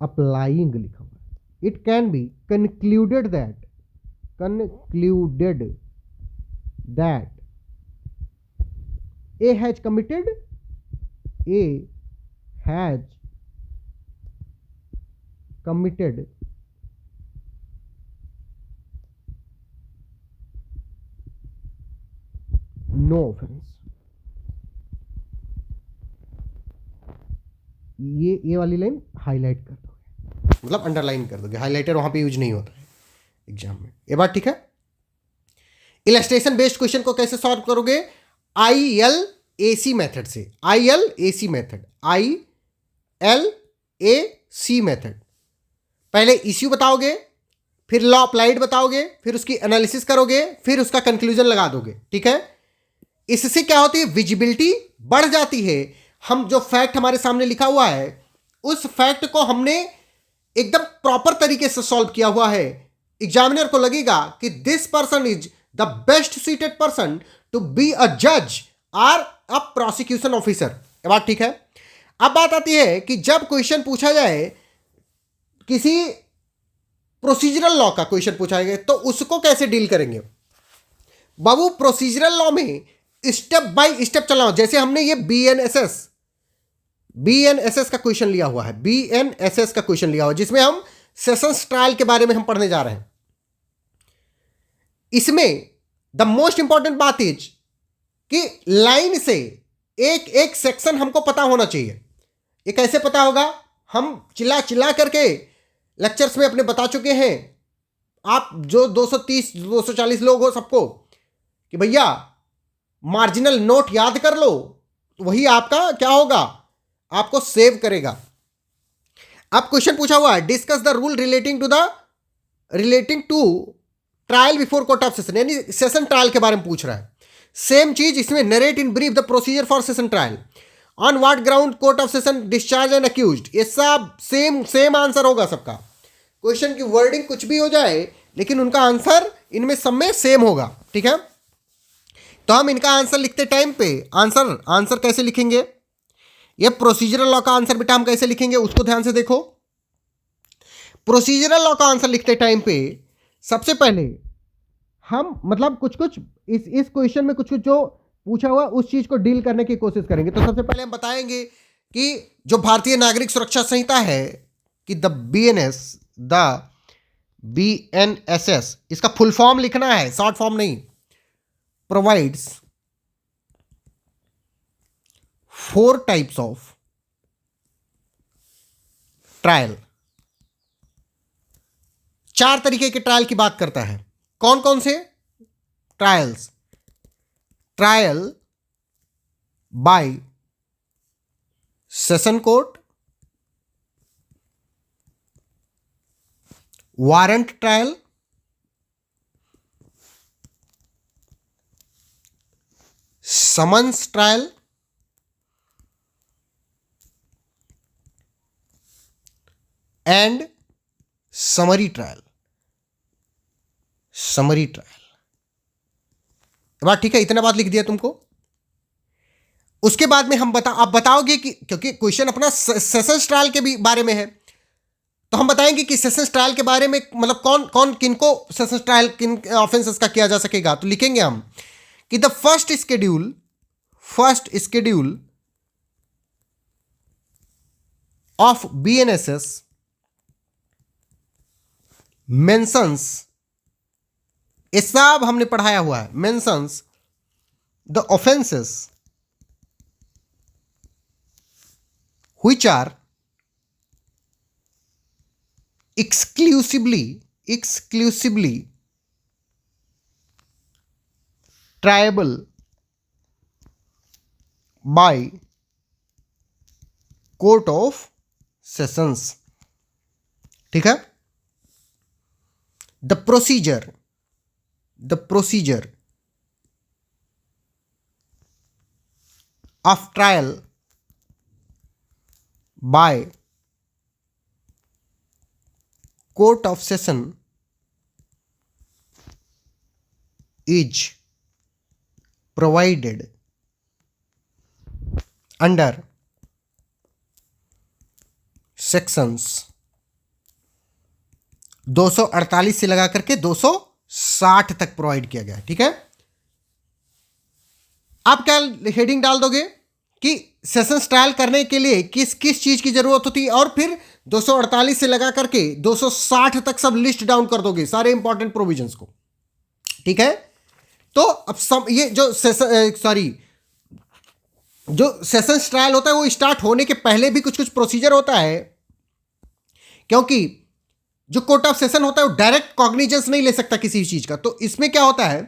Speaker 1: applying लिखा हुआ है. It can be concluded that A has committed no offense. ये वाली लाइन हाईलाइट कर दोगे, मतलब अंडरलाइन कर दोगे. हाईलाइटर वहां पे यूज नहीं होता है एग्जाम में. ये बात ठीक है? इलस्ट्रेशन बेस्ड क्वेश्चन को कैसे सॉल्व करोगे? ILAC मेथड से. ILAC method. पहले इश्यू बताओगे, फिर लॉ अप्लाइड बताओगे, फिर उसकी एनालिसिस करोगे, फिर उसका कंक्लूजन लगा दोगे. ठीक है? इससे क्या होती है? विजिबिलिटी बढ़ जाती है. हम जो फैक्ट हमारे सामने लिखा हुआ है उस फैक्ट को हमने एकदम प्रॉपर तरीके से सॉल्व किया हुआ है. एग्जामिनर को लगेगा कि this person is the best suited person to be a जज और अ प्रोसिक्यूशन ऑफिसर. ये बात ठीक है? अब बात आती है कि जब क्वेश्चन पूछा जाए, किसी प्रोसीजरल लॉ का क्वेश्चन पूछा जाए, तो उसको कैसे डील करेंगे? बाबू प्रोसीजरल लॉ में स्टेप बाय स्टेप चलना. जैसे हमने ये BNSS का क्वेश्चन लिया हुआ है, BNSS का क्वेश्चन लिया हुआ है, जिसमें हम सेशंस ट्रायल के बारे में हम पढ़ने जा रहे हैं. इसमें द मोस्ट इंपॉर्टेंट बात इज कि लाइन से एक एक सेक्शन हमको पता होना चाहिए. ये कैसे पता होगा? हम चिल्ला चिल्ला करके लेक्चर्स में अपने बता चुके हैं, आप जो 230 240 लोग हो सबको, कि भैया मार्जिनल नोट याद कर लो, वही आपका क्या होगा, आपको सेव करेगा। अब क्वेश्चन पूछा हुआ है, discuss the rule relating to trial before court of session, यानी सेशन ट्रायल के बारे में पूछ रहा है। सेम चीज इसमें, narrate in brief the procedure for session trial, on what ground court of session discharge an accused, ये सब सेम आंसर होगा सबका। क्वेश्चन की वर्डिंग कुछ भी हो जाए, लेकिन उनका आंसर इनमें सब में सेम होगा, ठीक है। तो हम इनका आंसर लिखते टाइम पे आंसर कैसे लिखेंगे, ये प्रोसीजरल लॉ का आंसर बेटा हम कैसे लिखेंगे उसको ध्यान से देखो। प्रोसीजरल लॉ का आंसर लिखते टाइम पे सबसे पहले हम मतलब कुछ इस क्वेश्चन में कुछ जो पूछा हुआ उस चीज को डील करने की कोशिश करेंगे। तो सबसे पहले हम बताएंगे कि जो भारतीय नागरिक सुरक्षा संहिता है, कि द BNSS, इसका फुल फॉर्म लिखना है, शॉर्ट फॉर्म नहीं, प्रोवाइड्स 4 टाइप्स ऑफ ट्रायल, 4 तरीके के ट्रायल की बात करता है। कौन कौन से trials? Trial by session court, warrant trial, summons trial, and summary trial. बात ठीक है, इतना बात लिख दिया तुमको। उसके बाद में आप बताओगे कि, क्योंकि क्वेश्चन अपना सेशंस ट्रायल के भी बारे में है, तो हम बताएंगे कि सेशंस ट्रायल के बारे में मतलब कौन किनको सेशंस ट्रायल किन ऑफेंसेस का किया जा सकेगा। तो लिखेंगे हम कि the first schedule of BNSS mentions, ये सब हमने पढ़ाया हुआ है, mentions the offences which are exclusively triable by court of sessions, ठीक है। the procedure of trial by court of session is provided under sections 248 से लगा करके 260 तक प्रोवाइड किया गया है, ठीक है। आप क्या हेडिंग डाल दोगे कि सेशंस ट्रायल करने के लिए किस चीज की जरूरत होती है, और फिर 248 से लगा करके 260 तक सब लिस्ट डाउन कर दोगे सारे इंपॉर्टेंट प्रोविजंस को, ठीक है। तो अब ये जो सेशंस ट्रायल होता है वो स्टार्ट होने के पहले भी कुछ प्रोसीजर होता है, क्योंकि जो कोर्ट ऑफ सेशन होता है वो डायरेक्ट कॉग्निजेंस नहीं ले सकता किसी चीज का। तो इसमें क्या होता है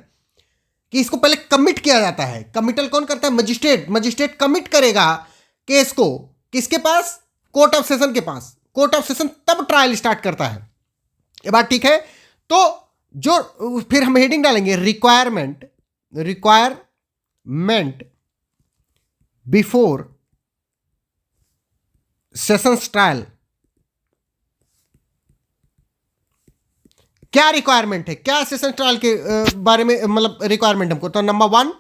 Speaker 1: कि इसको पहले कमिट किया जाता है। कमिटल कौन करता है? मजिस्ट्रेट कमिट करेगा केस को किसके पास? कोर्ट ऑफ सेशन के पास। कोर्ट ऑफ सेशन तब ट्रायल स्टार्ट करता है। ये बात ठीक है। तो जो फिर हम हेडिंग डालेंगे रिक्वायरमेंट बिफोर सेशंस ट्रायल। क्या रिक्वायरमेंट है, क्या सेशन ट्रायल के बारे में मतलब रिक्वायरमेंट हमको? तो number 1,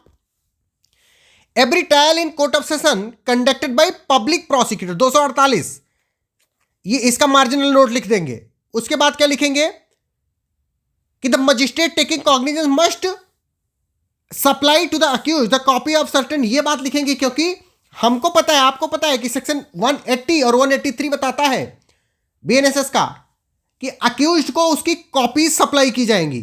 Speaker 1: every trial in court of session conducted by public prosecutor, 248, ये इसका मार्जिनल नोट लिख देंगे। उसके बाद क्या लिखेंगे कि the magistrate taking cognizance must supply to the accused the copy of certain, ये बात लिखेंगे क्योंकि हमको पता है, आपको पता है कि सेक्शन 180 और 183 बताता है BNSS का कि अक्यूज्ड को उसकी कॉपी सप्लाई की जाएंगी,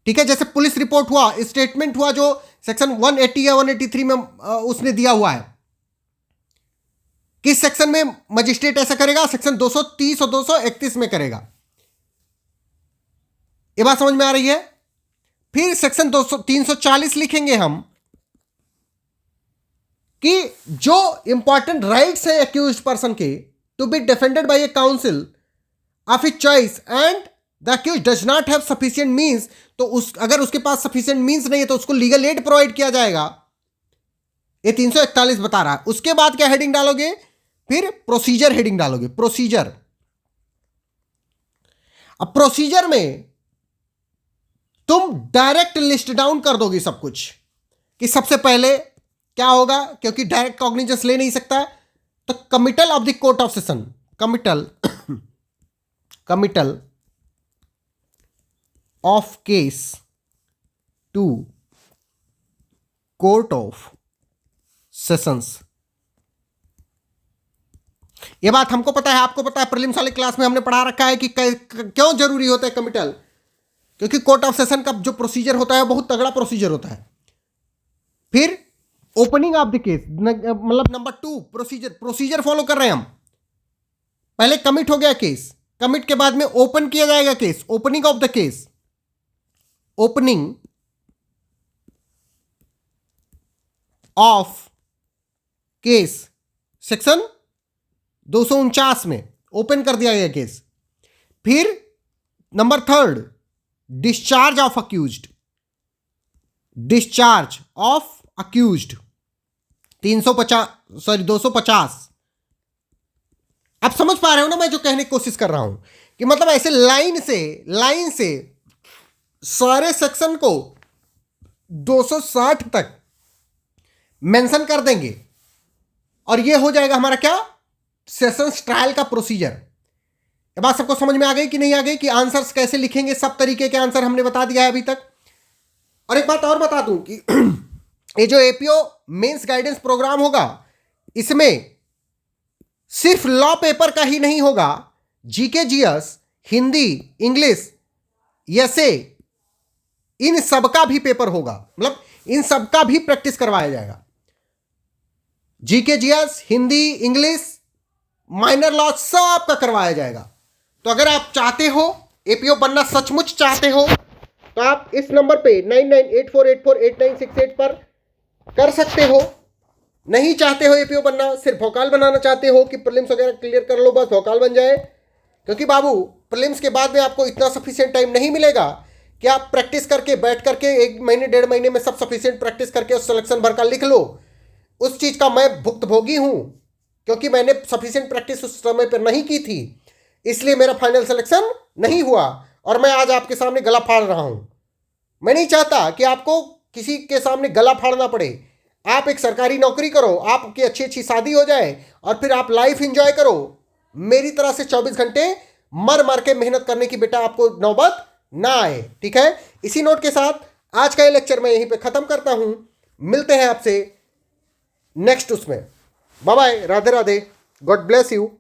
Speaker 1: ठीक है। जैसे पुलिस रिपोर्ट हुआ, स्टेटमेंट हुआ, जो सेक्शन 180 या 183 में उसने दिया हुआ है, किस सेक्शन में मजिस्ट्रेट ऐसा करेगा? सेक्शन 230 और 231 में करेगा। ये बात समझ में आ रही है? फिर सेक्शन 340 लिखेंगे हम कि जो इंपॉर्टेंट राइट्स है एक्यूज्ड पर्सन के to be defended by a counsel of his choice and the accused does not have sufficient means, तो अगर उसके पास सफिशिएंट मींस नहीं है तो उसको लीगल एड प्रोवाइड किया जाएगा। ये 341 बता रहा है। उसके बाद क्या हेडिंग डालोगे? फिर प्रोसीजर हेडिंग डालोगे। प्रोसीजर, अब प्रोसीजर में तुम डायरेक्ट लिस्ट डाउन कर दोगे सब कुछ कि सबसे पहले क्या होगा, क्योंकि डायरेक्ट कॉग्निजेंस ले नहीं सकता, तो committal of the court of session, committal of case to court of sessions. ये बात हमको पता है, आपको पता है, प्रीलिम्स वाली क्लास में हमने पढ़ा रखा है कि क्यों जरूरी होता है कमिटल, क्योंकि कोर्ट ऑफ सेशन का जो प्रोसीजर होता है बहुत तगड़ा प्रोसीजर होता है। फिर ओपनिंग ऑफ द केस, मतलब नंबर 2 प्रोसीजर फॉलो कर रहे हैं हम। पहले कमिट हो गया केस, कमिट के बाद में ओपन किया जाएगा case, opening of the case, opening of case section 249 में ओपन कर दिया गया केस। फिर number 3 discharge of accused, discharge of accused 250। आप समझ पा रहे हो ना मैं जो कहने की कोशिश कर रहा हूं, कि मतलब ऐसे लाइन से सारे सेक्शन को 260 तक मेंशन कर देंगे और ये हो जाएगा हमारा क्या, सेशंस ट्रायल का प्रोसीजर। ये बात सबको समझ में आ गई कि नहीं आ गई, कि आंसर्स कैसे लिखेंगे, सब तरीके के आंसर हमने बता दिया है अभी तक। और एक बात और बता दूं कि ये जो एपीओ मेंस गाइडेंस प्रोग्राम होगा, इसमें सिर्फ लॉ पेपर का ही नहीं होगा, जीके जीएस, हिंदी, इंग्लिश, ऐसे इन सबका भी पेपर होगा, मतलब इन सबका भी प्रैक्टिस करवाया जाएगा। GK GS, Hindi, English, minor law सब का करवाया जाएगा। तो अगर आप चाहते हो एपीओ बनना, सचमुच चाहते हो, तो आप इस नंबर पे 9984848968 पर कर सकते हो। नहीं चाहते हो एपीओ बनना, सिर्फ वोकाल बनाना चाहते हो कि प्रीलिम्स वगैरह क्लियर कर लो, बस वोकाल बन जाए, क्योंकि बाबू प्रीलिम्स के बाद में आपको इतना सफिशिएंट टाइम नहीं मिलेगा कि आप प्रैक्टिस करके बैठ करके 1 महीने 1.5 महीने में सब सफिशिएंट प्रैक्टिस करके उस सिलेक्शन भर का लिख लो। उस चीज़ का मैं भुक्तभोगी हूँ, क्योंकि मैंने सफिशिएंट प्रैक्टिस उस समय पर नहीं की थी, इसलिए मेरा फाइनल सिलेक्शन नहीं हुआ और मैं आज आपके सामने गला फाड़ रहा हूँ। मैं नहीं चाहता कि आपको किसी के सामने गला फाड़ना पड़े। आप एक सरकारी नौकरी करो, आपकी अच्छी अच्छी शादी हो जाए और फिर आप लाइफ एंजॉय करो। मेरी तरह से 24 घंटे मर मर के मेहनत करने की बेटा आपको नौबत ना आए, ठीक है। इसी नोट के साथ आज का ये लेक्चर मैं यहीं पे ख़त्म करता हूँ। मिलते हैं आपसे नेक्स्ट उसमें। Bye bye, Radhe Radhe, God bless you.